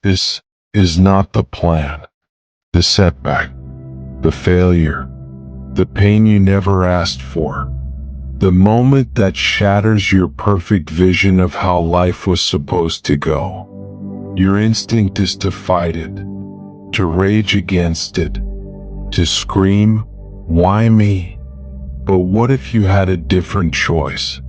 This is not the plan, the setback, the failure, the pain you never asked for, the moment that shatters your perfect vision of how life was supposed to go. Your instinct is to fight it, to rage against it, to scream, "Why me?" But what if you had a different choice?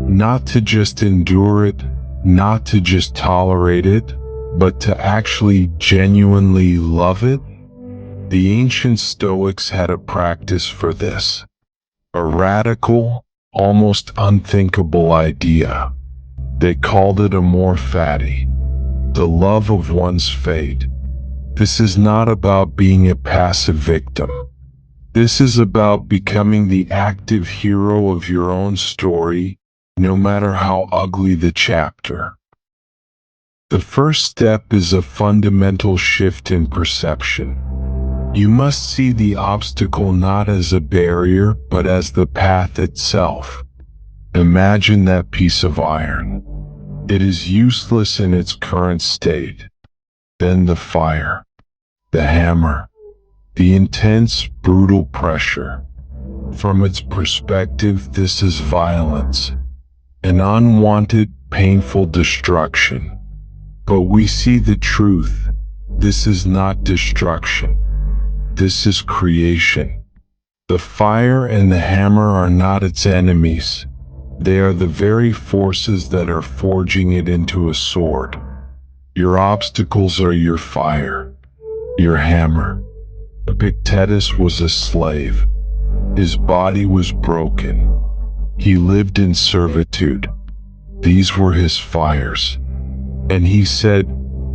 Not to just endure it, not to just tolerate it, but to actually genuinely love it? The ancient Stoics had a practice for this. A radical, almost unthinkable idea. They called it Amor Fati, the love of one's fate. This is not about being a passive victim. This is about becoming the active hero of your own story, no matter how ugly the chapter. The first step is a fundamental shift in perception. You must see the obstacle not as a barrier, but as the path itself. Imagine that piece of iron. It is useless in its current state. Then the fire, the hammer, the intense, brutal pressure. From its perspective, this is violence, an unwanted, painful destruction. But we see the truth. This is not destruction. This is creation. The fire and the hammer are not its enemies. They are the very forces that are forging it into a sword. Your obstacles are your fire, your hammer. Epictetus was a slave. His body was broken. He lived in servitude. These were his fires. And he said,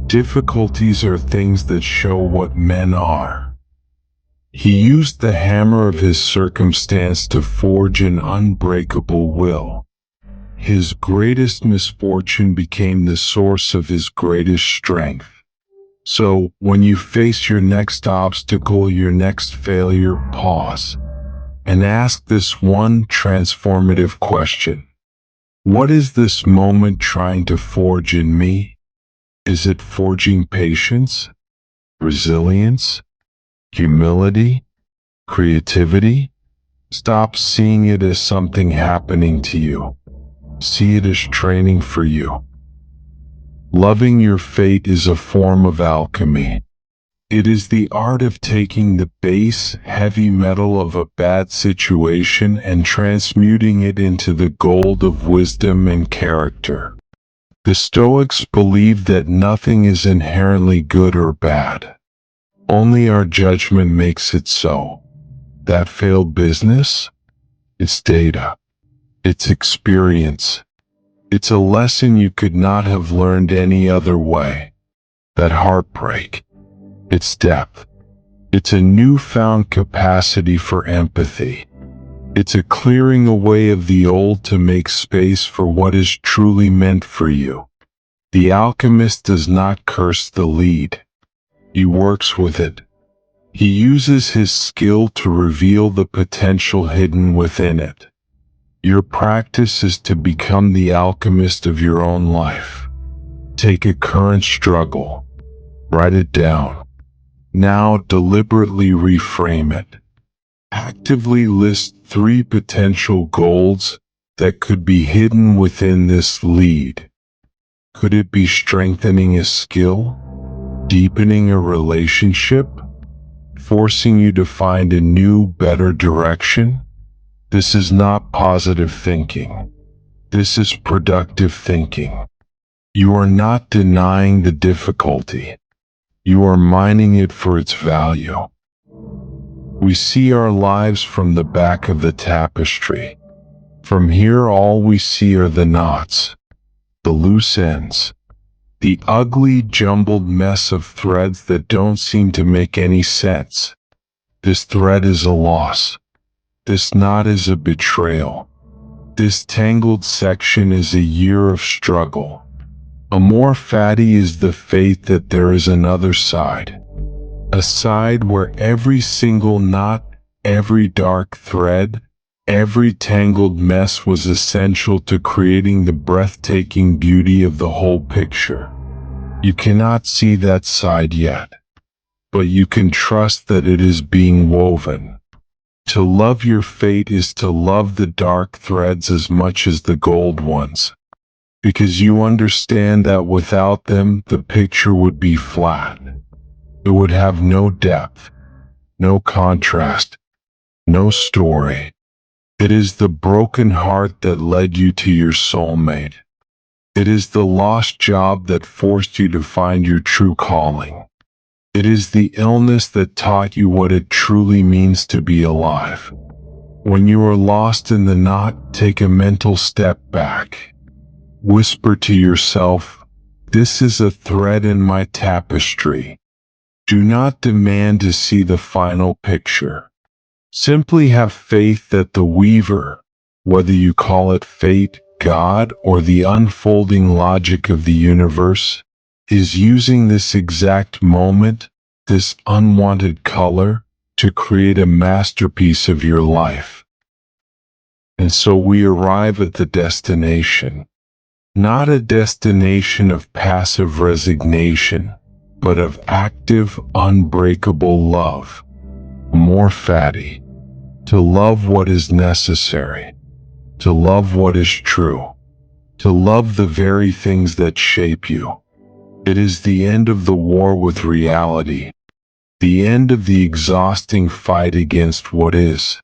"Difficulties are things that show what men are." He used the hammer of his circumstance to forge an unbreakable will. His greatest misfortune became the source of his greatest strength. So, when you face your next obstacle, your next failure, pause and ask this one transformative question. What is this moment trying to forge in me? Is it forging patience, resilience, humility, creativity? Stop seeing it as something happening to you. See it as training for you. Loving your fate is a form of alchemy. It is the art of taking the base, heavy metal of a bad situation and transmuting it into the gold of wisdom and character. The Stoics believed that nothing is inherently good or bad. Only our judgment makes it so. That failed business? It's data. It's experience. It's a lesson you could not have learned any other way. That heartbreak? It's depth. It's a newfound capacity for empathy. It's a clearing away of the old to make space for what is truly meant for you. The alchemist does not curse the lead. He works with it. He uses his skill to reveal the potential hidden within it. Your practice is to become the alchemist of your own life. Take a current struggle. Write it down. Now deliberately reframe it. Actively list 3 potential golds that could be hidden within this lead. Could it be strengthening a skill? Deepening a relationship? Forcing you to find a new, better direction? This is not positive thinking. This is productive thinking. You are not denying the difficulty. You are mining it for its value. We see our lives from the back of the tapestry. From here, all we see are the knots, the loose ends, the ugly, jumbled mess of threads that don't seem to make any sense. This thread is a loss. This knot is a betrayal. This tangled section is a year of struggle. Amor Fati is the faith that there is another side. A side where every single knot, every dark thread, every tangled mess was essential to creating the breathtaking beauty of the whole picture. You cannot see that side yet, but you can trust that it is being woven. To love your fate is to love the dark threads as much as the gold ones, because you understand that without them, the picture would be flat. It would have no depth, no contrast, no story. It is the broken heart that led you to your soulmate. It is the lost job that forced you to find your true calling. It is the illness that taught you what it truly means to be alive. When you are lost in the knot, take a mental step back. Whisper to yourself, "This is a thread in my tapestry." Do not demand to see the final picture. Simply have faith that the weaver, whether you call it fate, God, or the unfolding logic of the universe, is using this exact moment, this unwanted color, to create a masterpiece of your life. And so we arrive at the destination. Not a destination of passive resignation, but of active, unbreakable love. Amor Fati. To love what is necessary. To love what is true. To love the very things that shape you. It is the end of the war with reality. The end of the exhausting fight against what is.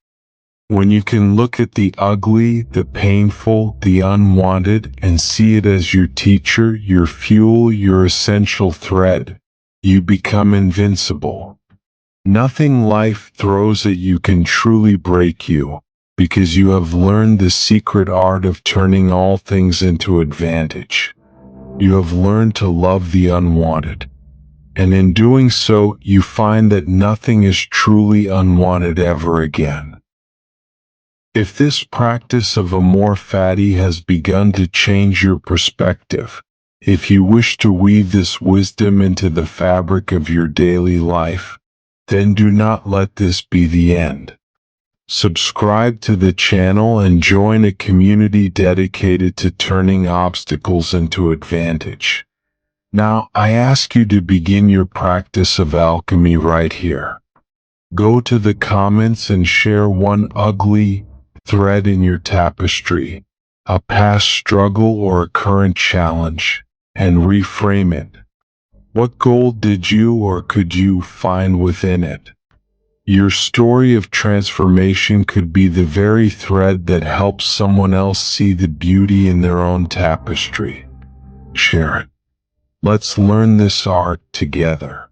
When you can look at the ugly, the painful, the unwanted, and see it as your teacher, your fuel, your essential thread, you become invincible. Nothing life throws at you can truly break you, because you have learned the secret art of turning all things into advantage. You have learned to love the unwanted, and in doing so, you find that nothing is truly unwanted ever again. If this practice of Amor Fati has begun to change your perspective, if you wish to weave this wisdom into the fabric of your daily life, then do not let this be the end. Subscribe to the channel and join a community dedicated to turning obstacles into advantage. Now, I ask you to begin your practice of alchemy right here. Go to the comments and share one ugly thread in your tapestry, a past struggle or a current challenge, and reframe it. What gold did you or could you find within it? Your story of transformation could be the very thread that helps someone else see the beauty in their own tapestry. Share it. Let's learn this art together.